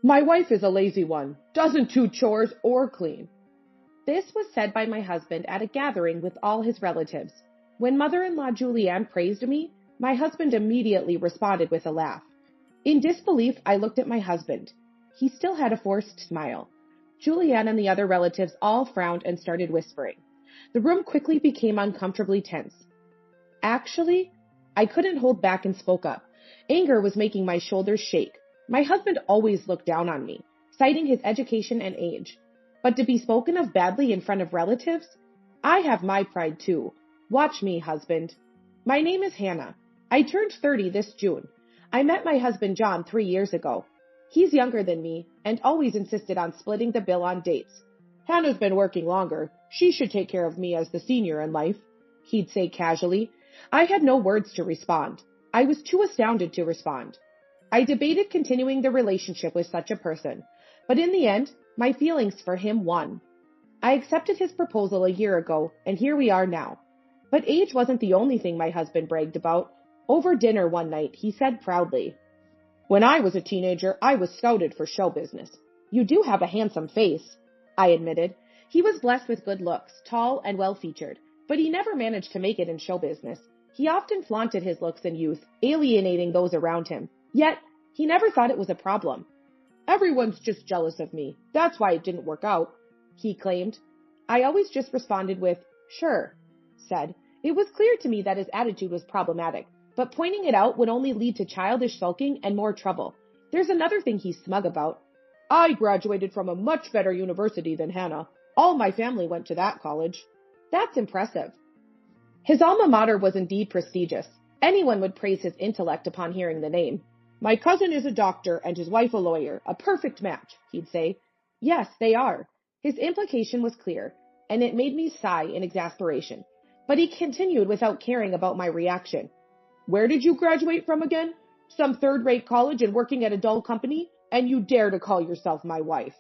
My wife is a lazy one, doesn't do chores or clean. This was said by my husband at a gathering with all his relatives. When mother-in-law Julianne praised me, my husband immediately responded with a laugh. In disbelief, I looked at my husband. He still had a forced smile. Julianne and the other relatives all frowned and started whispering. The room quickly became uncomfortably tense. Actually, I couldn't hold back and spoke up. Anger was making my shoulders shake. My husband always looked down on me, citing his education and age. But to be spoken of badly in front of relatives? I have my pride too. Watch me, husband. My name is Hannah. I turned 30 this June. I met my husband John 3 years ago. He's younger than me and always insisted on splitting the bill on dates. Hannah's been working longer. She should take care of me as the senior in life, he'd say casually. I had no words to respond. I was too astounded to respond. I debated continuing the relationship with such a person, but in the end, my feelings for him won. I accepted his proposal a year ago, and here we are now. But age wasn't the only thing my husband bragged about. Over dinner one night, he said proudly, "When I was a teenager, I was scouted for show business." "You do have a handsome face," I admitted. He was blessed with good looks, tall and well-featured, but he never managed to make it in show business. He often flaunted his looks and youth, alienating those around him. Yet, he never thought it was a problem. "Everyone's just jealous of me. That's why it didn't work out," he claimed. I always just responded with, "Sure," said. It was clear to me that his attitude was problematic, but pointing it out would only lead to childish sulking and more trouble. There's another thing he's smug about. "I graduated from a much better university than Hannah. All my family went to that college." That's impressive. His alma mater was indeed prestigious. Anyone would praise his intellect upon hearing the name. "My cousin is a doctor and his wife a lawyer. A perfect match," he'd say. Yes, they are. His implication was clear, and it made me sigh in exasperation. But he continued without caring about my reaction. "Where did you graduate from again? Some third-rate college and working at a dull company? And you dare to call yourself my wife."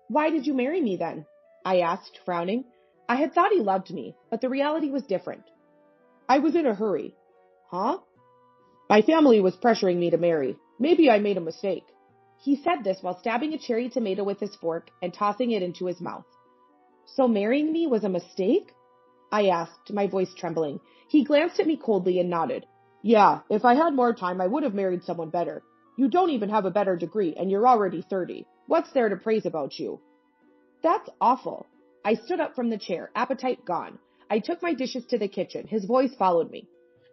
"Why did you marry me then?" I asked, frowning. I had thought he loved me, but the reality was different. "I was in a hurry." "Huh?" "My family was pressuring me to marry. Maybe I made a mistake." He said this while stabbing a cherry tomato with his fork and tossing it into his mouth. "So marrying me was a mistake?" I asked, my voice trembling. He glanced at me coldly and nodded. "Yeah, if I had more time, I would have married someone better. You don't even have a better degree, and you're already 30. What's there to praise about you?" That's awful. I stood up from the chair, appetite gone. I took my dishes to the kitchen. His voice followed me.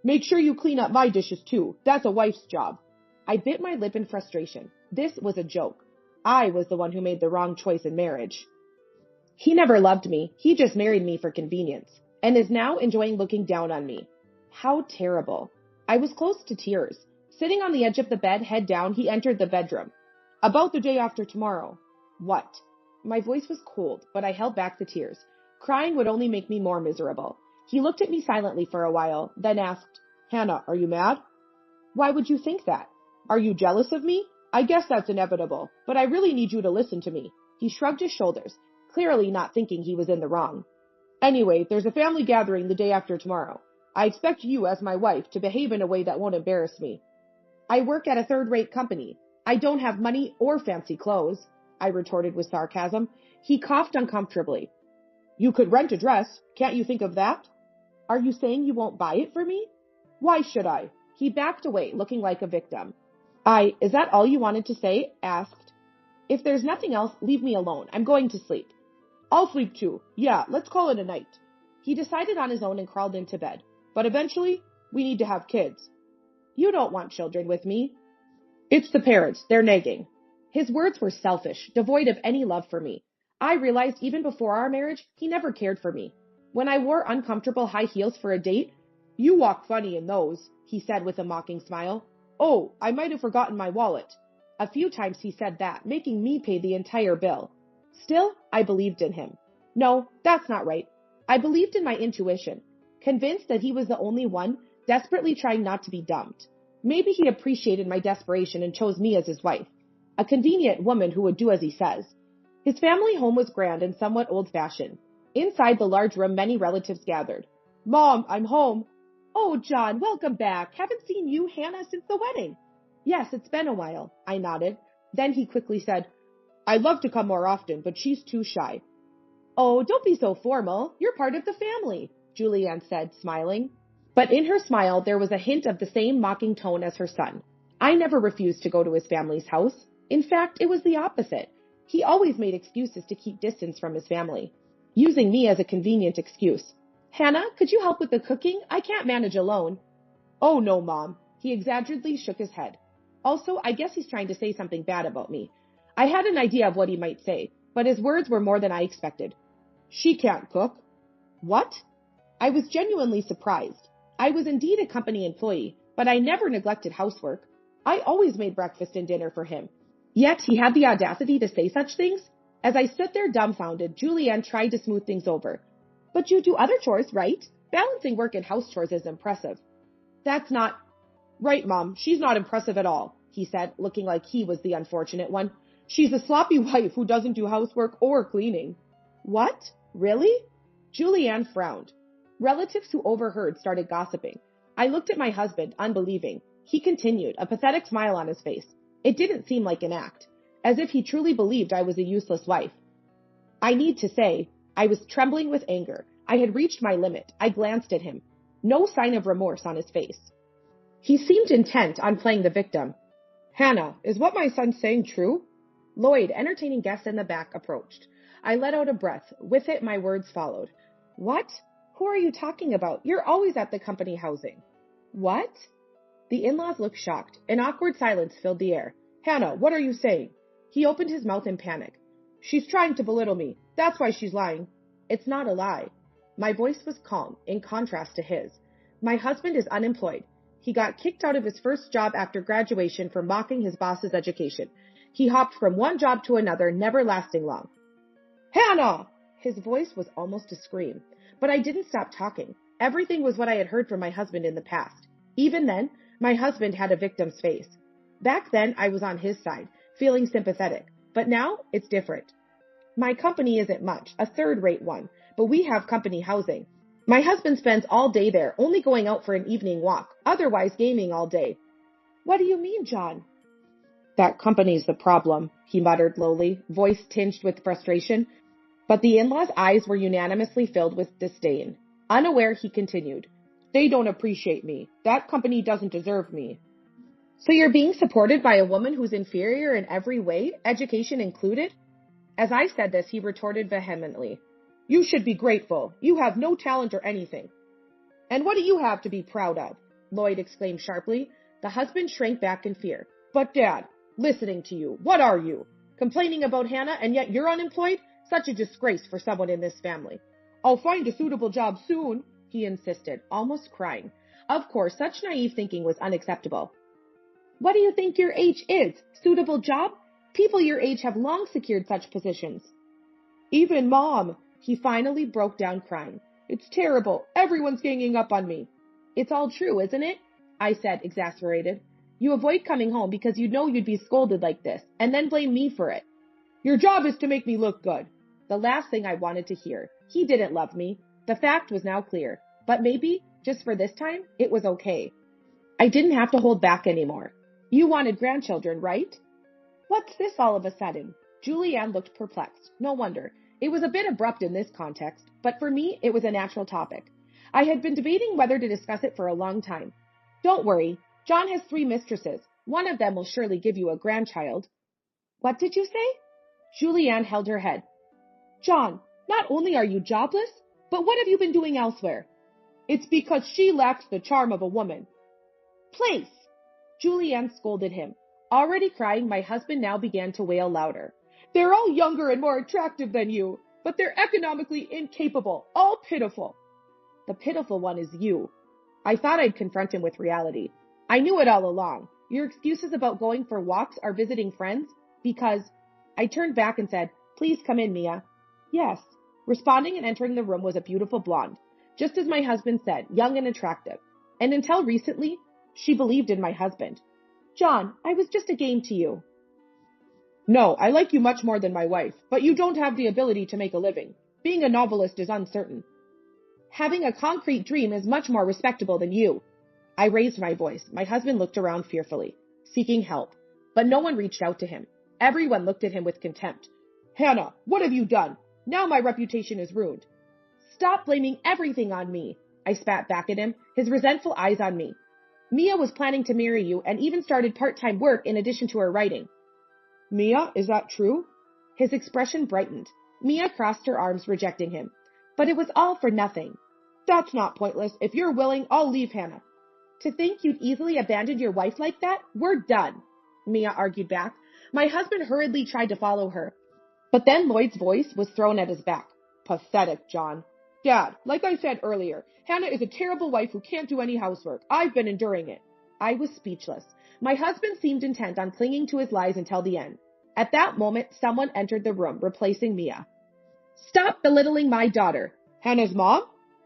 "Make sure you clean up my dishes too. That's a wife's job." I bit my lip in frustration. This was a joke. I was the one who made the wrong choice in marriage. He never loved me. He just married me for convenience, and is now enjoying looking down on me. How terrible. I was close to tears. Sitting on the edge of the bed, head down, he entered the bedroom. "About the day after tomorrow." "What?" My voice was cold, but I held back the tears. Crying would only make me more miserable. He looked at me silently for a while, then asked, "Hannah, are you mad?" "Why would you think that?" "Are you jealous of me? I guess that's inevitable, but I really need you to listen to me." He shrugged his shoulders, clearly not thinking he was in the wrong. "Anyway, there's a family gathering the day after tomorrow. I expect you, as my wife, to behave in a way that won't embarrass me." "I work at a third-rate company. I don't have money or fancy clothes," I retorted with sarcasm. He coughed uncomfortably. "You could rent a dress. Can't you think of that?" "Are you saying you won't buy it for me?" "Why should I?" He backed away, looking like a victim. Is that all you wanted to say?" asked. "If there's nothing else, leave me alone. I'm going to sleep." "I'll sleep too. Yeah, let's call it a night." He decided on his own and crawled into bed. "But eventually, we need to have kids." "You don't want children with me." "It's the parents. They're nagging." His words were selfish, devoid of any love for me. I realized even before our marriage, he never cared for me. When I wore uncomfortable high heels for a date, "You walk funny in those," he said with a mocking smile. "Oh, I might have forgotten my wallet." A few times he said that, making me pay the entire bill. Still, I believed in him. No, that's not right. I believed in my intuition, convinced that he was the only one, desperately trying not to be dumped. Maybe he appreciated my desperation and chose me as his wife, a convenient woman who would do as he says. His family home was grand and somewhat old-fashioned. Inside the large room, many relatives gathered. "Mom, I'm home." "Oh, John, welcome back. Haven't seen you, Hannah, since the wedding." "Yes, it's been a while," I nodded. Then he quickly said, I'd love to come more often, but she's too shy. Oh, don't be so formal. You're part of the family, Julianne said, smiling. But in her smile, there was a hint of the same mocking tone as her son. I never refused to go to his family's house. In fact, it was the opposite. He always made excuses to keep distance from his family, using me as a convenient excuse. Hannah, could you help with the cooking? I can't manage alone. Oh, no, Mom. He exaggeratedly shook his head. Also, I guess he's trying to say something bad about me. I had an idea of what he might say, but his words were more than I expected. She can't cook. What? I was genuinely surprised. I was indeed a company employee, but I never neglected housework. I always made breakfast and dinner for him. Yet he had the audacity to say such things? As I stood there dumbfounded, Julianne tried to smooth things over. But you do other chores, right? Balancing work and house chores is impressive. That's not... Right, Mom, she's not impressive at all, he said, looking like he was the unfortunate one. She's a sloppy wife who doesn't do housework or cleaning. What? Really? Julianne frowned. Relatives who overheard started gossiping. I looked at my husband, unbelieving. He continued, a pathetic smile on his face. It didn't seem like an act, as if he truly believed I was a useless wife. I need to say, I was trembling with anger. I had reached my limit. I glanced at him. No sign of remorse on his face. He seemed intent on playing the victim. Hannah, is what my son's saying true? Lloyd, entertaining guests in the back, approached. I let out a breath. With it, my words followed. What? Who are you talking about? You're always at the company housing. What? The in-laws looked shocked. An awkward silence filled the air. Hannah, what are you saying? He opened his mouth in panic. She's trying to belittle me. That's why she's lying. It's not a lie. My voice was calm, in contrast to his. My husband is unemployed. He got kicked out of his first job after graduation for mocking his boss's education. He hopped from one job to another, never lasting long. Hannah! His voice was almost a scream. But I didn't stop talking. Everything was what I had heard from my husband in the past. Even then, my husband had a victim's face. Back then, I was on his side, feeling sympathetic. But now, it's different. My company isn't much, a third-rate one, but we have company housing. My husband spends all day there, only going out for an evening walk, otherwise gaming all day. What do you mean, John? That company's the problem, he muttered lowly, voice tinged with frustration. But the in-laws' eyes were unanimously filled with disdain. Unaware, he continued. They don't appreciate me. That company doesn't deserve me. So you're being supported by a woman who's inferior in every way, education included? As I said this, he retorted vehemently. You should be grateful. You have no talent or anything. And what do you have to be proud of? Lloyd exclaimed sharply. The husband shrank back in fear. But Dad, listening to you, what are you? Complaining about Hannah and yet you're unemployed? Such a disgrace for someone in this family. I'll find a suitable job soon, he insisted, almost crying. Of course, such naive thinking was unacceptable. What do you think your age is? Suitable job? People your age have long secured such positions. Even Mom, he finally broke down crying. It's terrible. Everyone's ganging up on me. It's all true, isn't it? I said, exasperated. You avoid coming home because you know you'd be scolded like this, and then blame me for it. Your job is to make me look good. The last thing I wanted to hear. He didn't love me. The fact was now clear. But maybe, just for this time, it was okay. I didn't have to hold back anymore. You wanted grandchildren, right? What's this all of a sudden? Julianne looked perplexed. No wonder. It was a bit abrupt in this context, but for me, it was a natural topic. I had been debating whether to discuss it for a long time. Don't worry. John has 3 mistresses. One of them will surely give you a grandchild. What did you say? Julianne held her head. John, not only are you jobless, but what have you been doing elsewhere? It's because she lacks the charm of a woman. Place! Julianne scolded him. Already crying, my husband now began to wail louder. They're all younger and more attractive than you, but they're economically incapable, all pitiful. The pitiful one is you. I thought I'd confront him with reality. I knew it all along. Your excuses about going for walks or visiting friends, because... I turned back and said, Please come in, Mia. Yes. Responding and entering the room was a beautiful blonde. Just as my husband said, young and attractive. And until recently, she believed in my husband. John, I was just a game to you. No, I like you much more than my wife, but you don't have the ability to make a living. Being a novelist is uncertain. Having a concrete dream is much more respectable than you. I raised my voice. My husband looked around fearfully, seeking help, but no one reached out to him. Everyone looked at him with contempt. Hannah, what have you done? Now my reputation is ruined. Stop blaming everything on me, I spat back at him, his resentful eyes on me. Mia was planning to marry you and even started part-time work in addition to her writing. Mia, is that true? His expression brightened. Mia crossed her arms, rejecting him. But it was all for nothing. That's not pointless. If you're willing, I'll leave Hannah. To think you'd easily abandon your wife like that? We're done, Mia argued back. My husband hurriedly tried to follow her. But then Lloyd's voice was thrown at his back. Pathetic, John. Dad, like I said earlier, Hannah is a terrible wife who can't do any housework. I've been enduring it. I was speechless. My husband seemed intent on clinging to his lies until the end. At that moment, someone entered the room, replacing Mia. Stop belittling my daughter. Hannah's mom?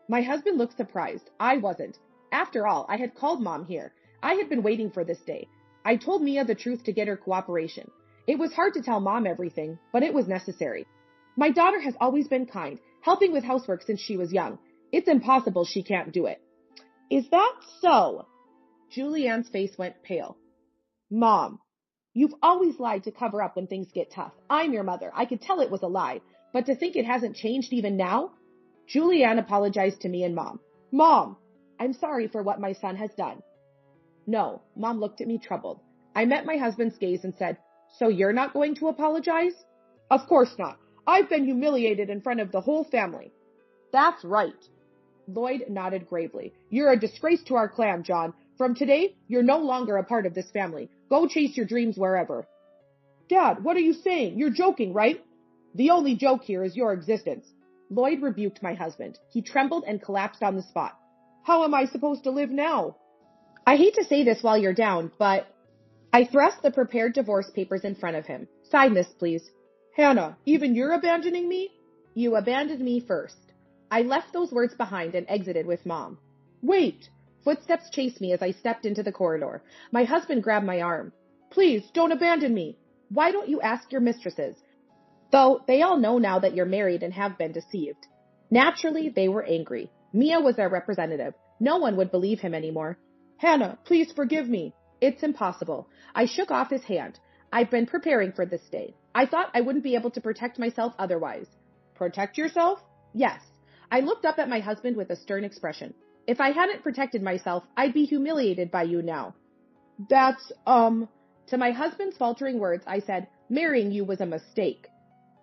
My husband looked surprised. I wasn't. After all, I had called Mom here. I had been waiting for this day. I told Mia the truth to get her cooperation. It was hard to tell Mom everything, but it was necessary. My daughter has always been kind, helping with housework since she was young. It's impossible she can't do it. Is that so? Julianne's face went pale. Mom, you've always lied to cover up when things get tough. I'm your mother. I could tell it was a lie, but to think it hasn't changed even now? Julianne apologized to me and Mom. Mom, I'm sorry for what my son has done. No, Mom looked at me troubled. I met my husband's gaze and said, So you're not going to apologize? Of course not. I've been humiliated in front of the whole family. That's right. Lloyd nodded gravely. You're a disgrace to our clan, John. From today, you're no longer a part of this family. Go chase your dreams wherever. Dad, what are you saying? You're joking, right? The only joke here is your existence. Lloyd rebuked my husband. He trembled and collapsed on the spot. How am I supposed to live now? I hate to say this while you're down, but... I thrust the prepared divorce papers in front of him. Sign this, please. Hannah, even you're abandoning me? You abandoned me first. I left those words behind and exited with Mom. Wait! Footsteps chased me as I stepped into the corridor. My husband grabbed my arm. Please, don't abandon me. Why don't you ask your mistresses? Though they all know now that you're married and have been deceived. Naturally, they were angry. Mia was their representative. No one would believe him anymore. Hannah, please forgive me. It's impossible. I shook off his hand. I've been preparing for this day. I thought I wouldn't be able to protect myself otherwise. Protect yourself? Yes. I looked up at my husband with a stern expression. If I hadn't protected myself, I'd be humiliated by you now. That's, To my husband's faltering words, I said, marrying you was a mistake.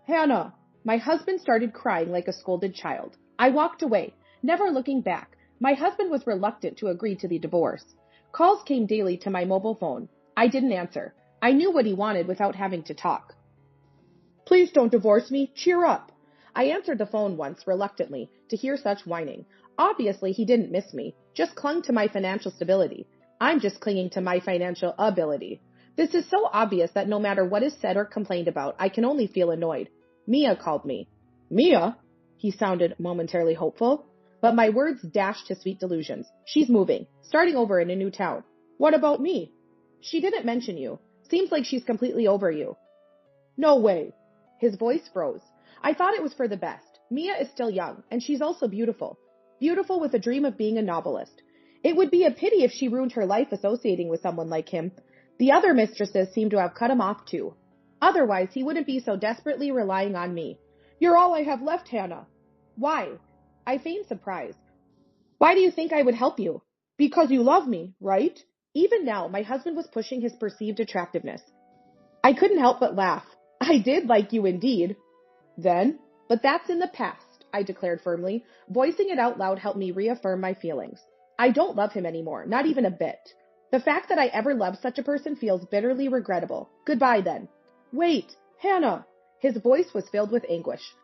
Hannah. My husband started crying like a scolded child. I walked away, never looking back. My husband was reluctant to agree to the divorce. Calls came daily to my mobile phone. I didn't answer. I knew what he wanted without having to talk. Please don't divorce me. Cheer up. I answered the phone once, reluctantly, to hear such whining. Obviously, he didn't miss me, just clung to my financial stability. I'm just clinging to my financial ability. This is so obvious that no matter what is said or complained about, I can only feel annoyed. Mia called me. Mia? He sounded momentarily hopeful. But my words dashed his sweet delusions. She's moving, starting over in a new town. What about me? She didn't mention you. Seems like she's completely over you. No way. His voice froze. I thought it was for the best. Mia is still young, and she's also beautiful. Beautiful with a dream of being a novelist. It would be a pity if she ruined her life associating with someone like him. The other mistresses seem to have cut him off too. Otherwise, he wouldn't be so desperately relying on me. You're all I have left, Hannah. Why? I feigned surprise. Why do you think I would help you? Because you love me, right? Even now, my husband was pushing his perceived attractiveness. I couldn't help but laugh. I did like you indeed. Then? But that's in the past, I declared firmly. Voicing it out loud helped me reaffirm my feelings. I don't love him anymore, not even a bit. The fact that I ever loved such a person feels bitterly regrettable. Goodbye then. Wait, Hannah! His voice was filled with anguish.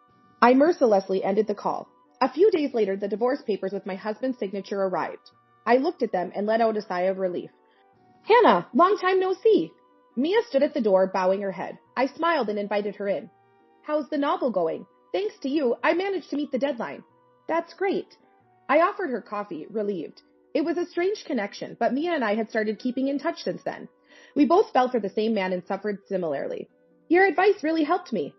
I mercilessly ended the call. A few days later, the divorce papers with my husband's signature arrived. I looked at them and let out a sigh of relief. Hannah, long time no see. Mia stood at the door, bowing her head. I smiled and invited her in. How's the novel going? Thanks to you, I managed to meet the deadline. That's great. I offered her coffee, relieved. It was a strange connection, but Mia and I had started keeping in touch since then. We both fell for the same man and suffered similarly. Your advice really helped me.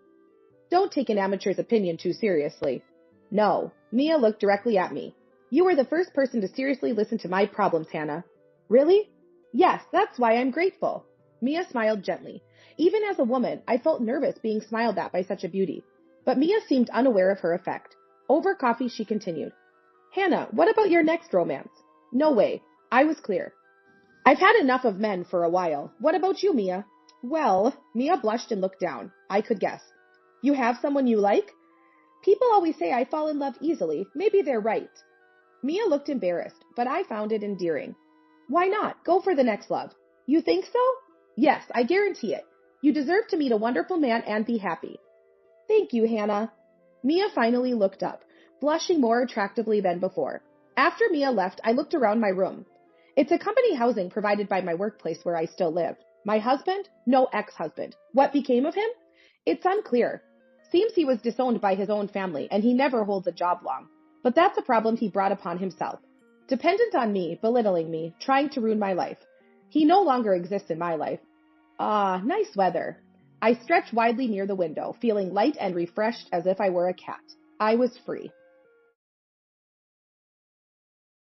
Don't take an amateur's opinion too seriously. No. Mia looked directly at me. You were the first person to seriously listen to my problems, Hannah. Really? Yes, that's why I'm grateful. Mia smiled gently. Even as a woman, I felt nervous being smiled at by such a beauty. But Mia seemed unaware of her effect. Over coffee, she continued. Hannah, what about your next romance? No way. I was clear. I've had enough of men for a while. What about you, Mia? Well, Mia blushed and looked down. I could guess. You have someone you like? People always say I fall in love easily. Maybe they're right. Mia looked embarrassed, but I found it endearing. Why not? Go for the next love. You think so? Yes, I guarantee it. You deserve to meet a wonderful man and be happy. Thank you, Hannah. Mia finally looked up, blushing more attractively than before. After Mia left, I looked around my room. It's a company housing provided by my workplace where I still live. My husband? No, ex-husband. What became of him? It's unclear. Seems he was disowned by his own family, and he never holds a job long. But that's a problem he brought upon himself. Dependent on me, belittling me, trying to ruin my life. He no longer exists in my life. Ah, nice weather. I stretched widely near the window, feeling light and refreshed as if I were a cat. I was free.